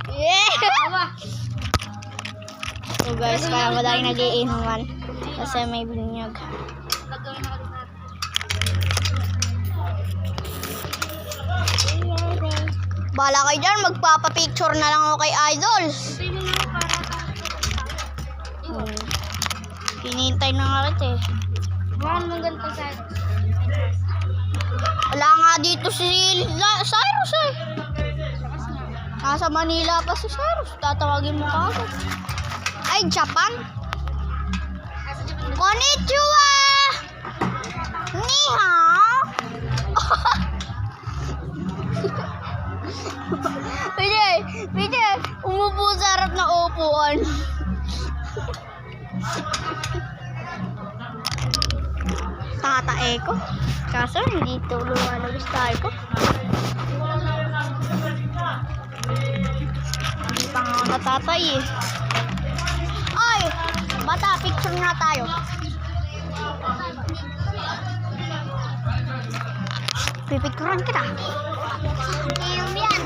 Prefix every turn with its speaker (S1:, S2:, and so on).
S1: Yeah! So guys, kaya madaling nag-iinuman kasi may binyag. Bala kayo dyan, magpapapicture na lang ako kay Idol. Hinihintay na nga kita eh. Wala nga dito si Cyrus eh. Nasa Manila pa si Cyrus. Tatawagin mo ka agad. Ay, Japan? Konnichiwa! Ni hao! Pwede, umupo sa harap na upuan. Tatae ko. Kaso hindi ito lumalabas tayo ko. Hindi pa nga ako natatay eh. Ay! Bata, picture nga tayo. Pipicturean kita. Yan.